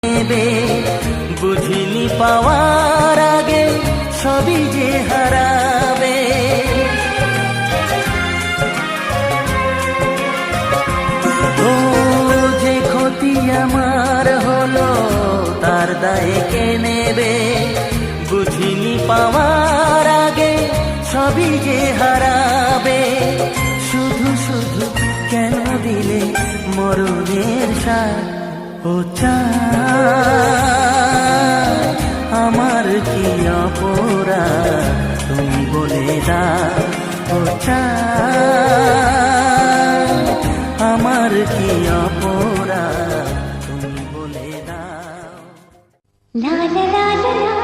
নেবে বুঝিনি পাওয়ার আগে সবই যে হারাবে। ও যে ক্ষতি আমার হলো তার দায়ে কে নেবে বুঝিনি পাওয়ার আগে সবই যে হারাবে। শুধু শুধু কেন দিলে মরণের সাথ ও চাঁদ আমার কি অপরাধ তুমি বলে দাও ও চাঁদ আমার কি অপরাধ তুমি বলে দাও। লা লা লা লা